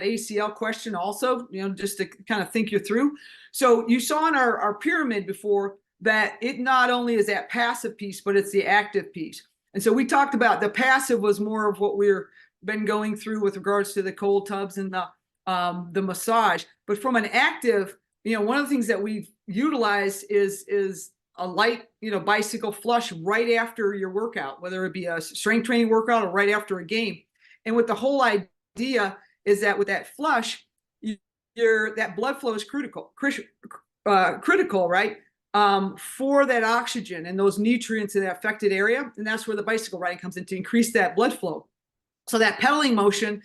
ACL question also, just to kind of think you through. So you saw in our pyramid before that it not only is that passive piece, but it's the active piece. And so we talked about the passive was more of what we've been going through with regards to the cold tubs and the massage. But from an active, one of the things that we've utilized is a light, bicycle flush right after your workout, whether it be a strength training workout or right after a game. And with the whole idea is that with that flush, that blood flow is critical, right? For that oxygen and those nutrients in that affected area. And that's where the bicycle riding comes in, to increase that blood flow. So that pedaling motion,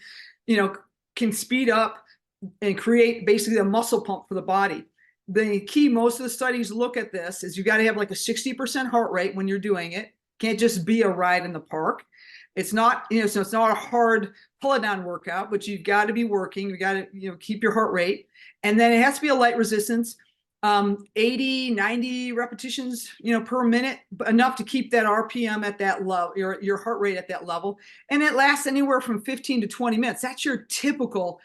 can speed up and create basically a muscle pump for the body. The key, most of the studies look at this, is you got to have like a 60% heart rate when you're doing it. Can't just be a ride in the park. It's not, so it's not a hard pull-down workout, but you've got to be working. You got to, keep your heart rate. And then it has to be a light resistance, 80, 90 repetitions, per minute, enough to keep that RPM at that level, your heart rate at that level. And it lasts anywhere from 15 to 20 minutes. That's your typical,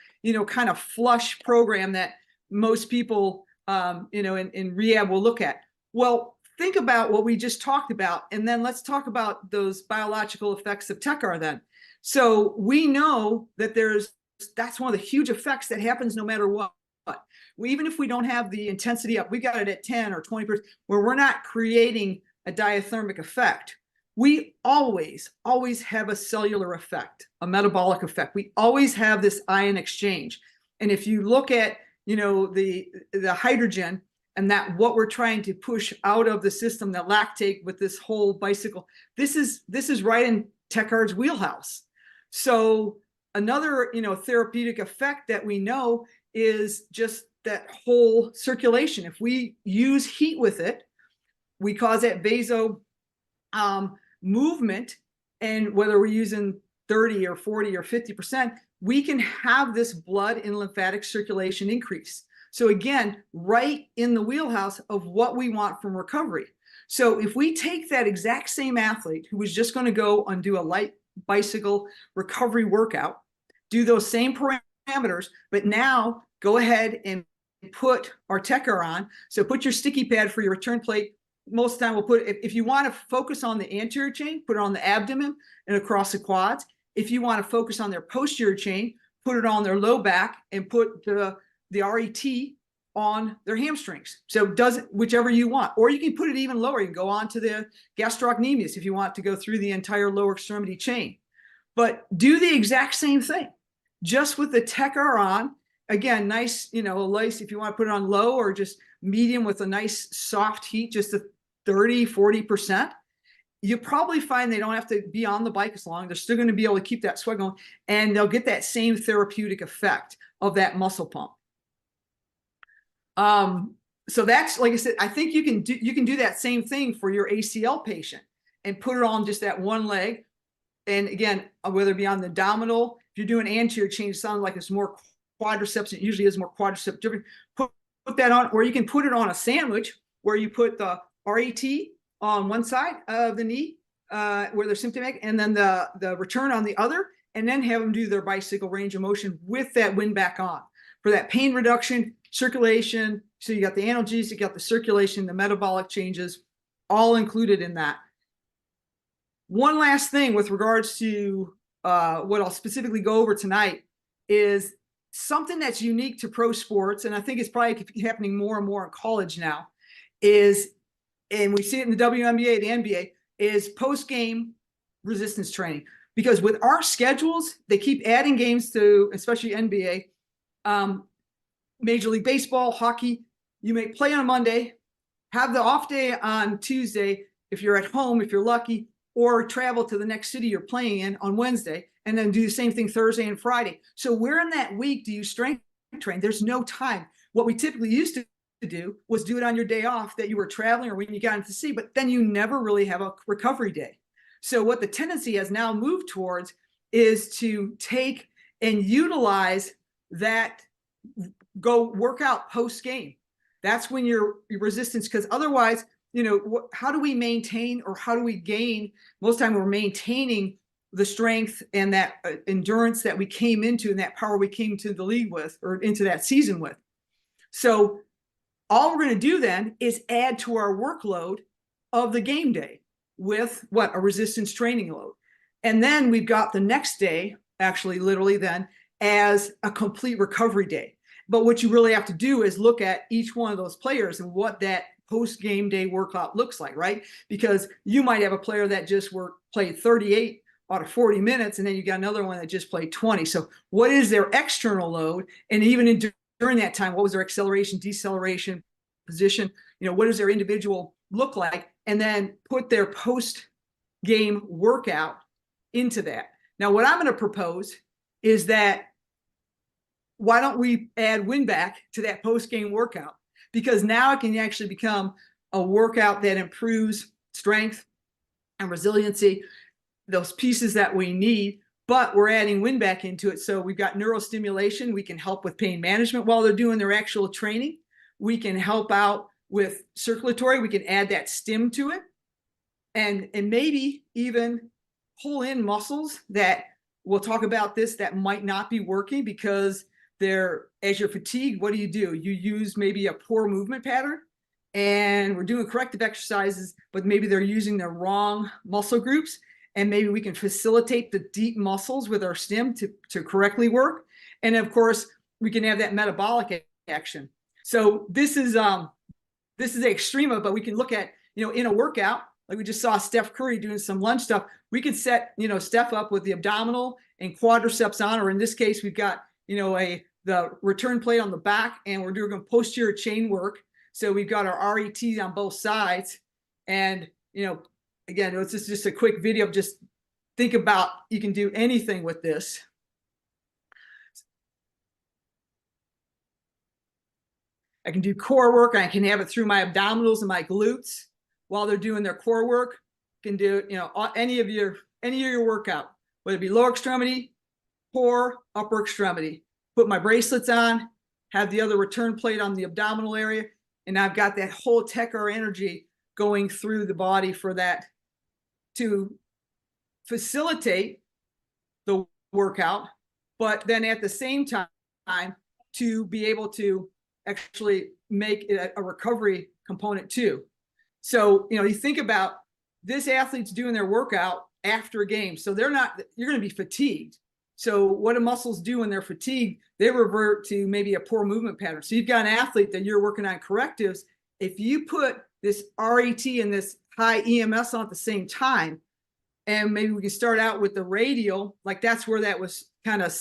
kind of flush program that most people, in rehab will look at. Well, think about what we just talked about, and then let's talk about those biological effects of Tecar then. So we know that that's one of the huge effects that happens no matter what. Even if we don't have the intensity up, we got it at 10 or 20%, where we're not creating a diathermic effect. We always have a cellular effect, a metabolic effect. We always have this ion exchange. And if you look at, the hydrogen and that what we're trying to push out of the system, that lactate with this whole bicycle, this is right in Tecar's wheelhouse. So another, therapeutic effect that we know is just that whole circulation. If we use heat with it, we cause that vaso movement, and whether we're using 30 or 40 or 50%, we can have this blood and lymphatic circulation increase. So again, right in the wheelhouse of what we want from recovery. So if we take that exact same athlete who was just going to go and do a light bicycle recovery workout, do those same parameters, but now go ahead and put our Tecar on. So put your sticky pad for your return plate. Most of the time we'll put, if you want to focus on the anterior chain, put it on the abdomen and across the quads. If you want to focus on their posterior chain, put it on their low back and put the RET on their hamstrings. So whichever you want, or you can put it even lower. You can go on to the gastrocnemius if you want to go through the entire lower extremity chain, but do the exact same thing, just with the Tecar on. Again, nice, lace, if you want to put it on low or just medium with a nice soft heat, just a 30, 40%. You probably find they don't have to be on the bike as long. They're still going to be able to keep that sweat going, and they'll get that same therapeutic effect of that muscle pump. So that's, like I said, I think you can do that same thing for your ACL patient and put it on just that one leg. And again, whether it be on the abdominal, if you're doing anterior chain, it sounds like it's more quadriceps. It usually is more quadriceps driven. Put that on, or you can put it on a sandwich where you put the RET on one side of the knee, where they're symptomatic, and then the return on the other, and then have them do their bicycle range of motion with that Winback on for that pain reduction, circulation. So you got the analgesic, you got the circulation, the metabolic changes, all included in that. One last thing with regards to what I'll specifically go over tonight is something that's unique to pro sports, and I think it's probably happening more and more in college now, and we see it in the WNBA, the NBA, is post-game resistance training. Because with our schedules, they keep adding games to, especially NBA, Major League Baseball, hockey. You may play on Monday, have the off day on Tuesday if you're at home, if you're lucky, or travel to the next city you're playing in on Wednesday, and then do the same thing Thursday and Friday. So where in that week do you strength train? There's no time. What we typically used to do was do it on your day off that you were traveling or when you got into the city, but then you never really have a recovery day. So what the tendency has now moved towards is to take and utilize that, go work out post game. That's when your resistance, because otherwise, how do we maintain, or how do we gain? Most of the time we're maintaining the strength and that endurance that we came into and that power we came to the league with, or into that season with. So all we're going to do then is add to our workload of the game day with what? A resistance training load. And then we've got the next day, actually literally then, as a complete recovery day. But what you really have to do is look at each one of those players and what that post-game day workout looks like, right? Because you might have a player that just played 38 out of 40 minutes, and then you got another one that just played 20. So what is their external load? And even during that time, what was their acceleration, deceleration, position? What does their individual look like? And then put their post-game workout into that. Now, what I'm going to propose is that why don't we add Winback to that post-game workout? Because now it can actually become a workout that improves strength and resiliency, those pieces that we need, but we're adding Winback into it. So we've got neurostimulation. We can help with pain management while they're doing their actual training. We can help out with circulatory. We can add that stim to it, and maybe even pull in muscles that we'll talk about this that might not be working because as you're fatigued, what do? You use maybe a poor movement pattern, and we're doing corrective exercises, but maybe they're using the wrong muscle groups, and maybe we can facilitate the deep muscles with our stim to correctly work. And of course, we can have that metabolic action. So this is the extreme of it, but we can look at, in a workout, like we just saw Steph Curry doing some lunge stuff. We could set, Steph up with the abdominal and quadriceps on, or in this case, we've got, the return plate on the back, and we're doing posterior chain work. So we've got our RET on both sides. And, again, it's just a quick video of just think about, you can do anything with this. I can do core work. I can have it through my abdominals and my glutes while they're doing their core work. You can do, any of your workout, whether it be lower extremity, core, upper extremity. Put my bracelets on, have the other return plate on the abdominal area, and I've got that whole Tecar energy going through the body for that to facilitate the workout, but then at the same time to be able to actually make it a recovery component too. So, you think about this athlete's doing their workout after a game. So you're going to be fatigued. So what do muscles do when they're fatigued? They revert to maybe a poor movement pattern. So you've got an athlete that you're working on correctives. If you put this RET and this high EMS on at the same time, and maybe we can start out with the radial, like that's where that was kind of,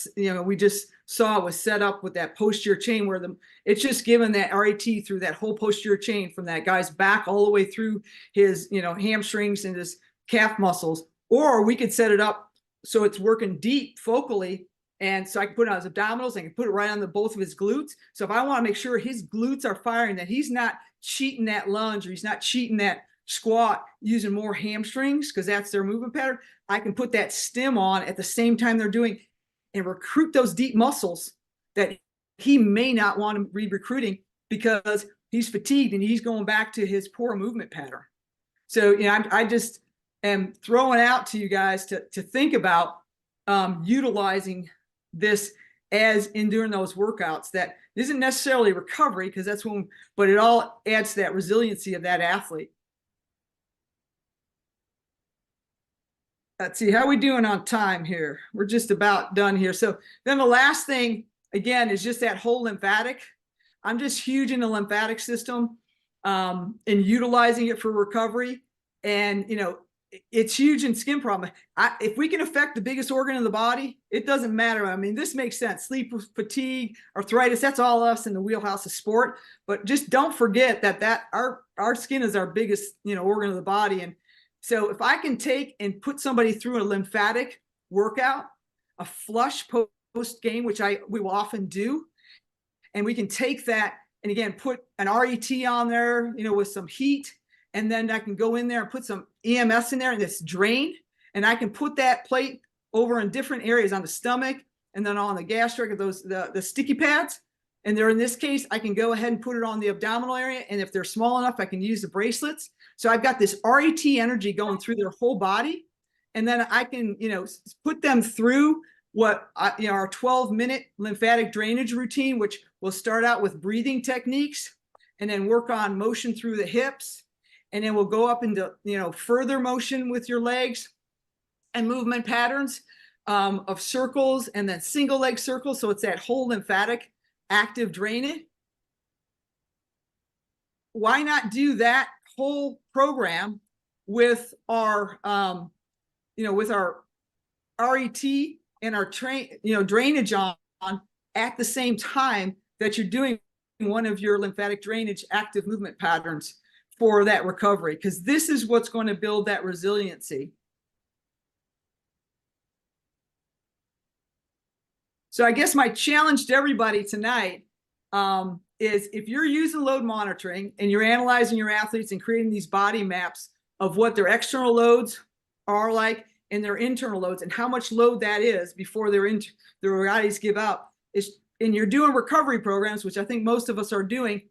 we just saw it was set up with that posterior chain where it's just given that RET through that whole posterior chain from that guy's back all the way through his, hamstrings and his calf muscles. Or we could set it up so it's working deep focally. And so I can put it on his abdominals. I can put it right on both of his glutes. So if I want to make sure his glutes are firing, that he's not cheating that lunge or he's not cheating that squat using more hamstrings because that's their movement pattern, I can put that stim on at the same time they're doing and recruit those deep muscles that he may not want to be recruiting because he's fatigued and he's going back to his poor movement pattern. So, I just am throwing out to you guys to think about utilizing this as in during those workouts. That isn't necessarily recovery because that's but it all adds to that resiliency of that athlete. Let's see, how are we doing on time here? We're just about done here. So then the last thing, again, is just that whole lymphatic. I'm just huge in the lymphatic system and utilizing it for recovery. And, it's huge in skin problem. If we can affect the biggest organ in the body, it doesn't matter. I mean, this makes sense. Sleep, fatigue, arthritis, that's all us in the wheelhouse of sport. But just don't forget that our skin is our biggest, organ of the body. And so if I can take and put somebody through a lymphatic workout, a flush post game, which we will often do, and we can take that and again put an RET on there, with some heat, and then I can go in there and put some EMS in there and this drain, and I can put that plate over in different areas on the stomach and then on the gastric, the sticky pads. And in this case, I can go ahead and put it on the abdominal area. And if they're small enough, I can use the bracelets. So I've got this RET energy going through their whole body. and then I can, put them through what our 12-minute lymphatic drainage routine, which will start out with breathing techniques and then work on motion through the hips. And then we'll go up into, further motion with your legs and movement patterns of circles and then single leg circles. So it's that whole lymphatic active drainage. Why not do that whole program with our, with our RET and our drainage on at the same time that you're doing one of your lymphatic drainage active movement patterns for that recovery, because this is what's going to build that resiliency. So I guess my challenge to everybody tonight is, if you're using load monitoring and you're analyzing your athletes and creating these body maps of what their external loads are like and their internal loads and how much load that is before their bodies give out, and you're doing recovery programs, which I think most of us are doing,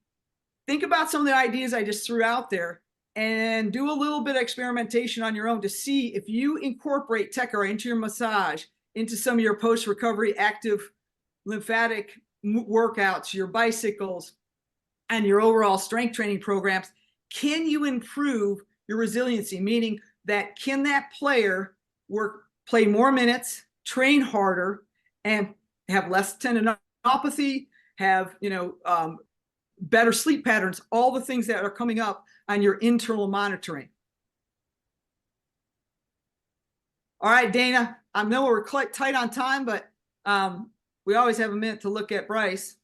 think about some of the ideas I just threw out there and do a little bit of experimentation on your own to see if you incorporate Tecar into your massage, into some of your post-recovery active lymphatic workouts, your bicycles, and your overall strength training programs. Can you improve your resiliency? Meaning that, can that player play more minutes, train harder, and have less tendinopathy, have better sleep patterns, all the things that are coming up on your internal monitoring. All right, Dana, I know we're tight on time, but we always have a minute to look at Bryce.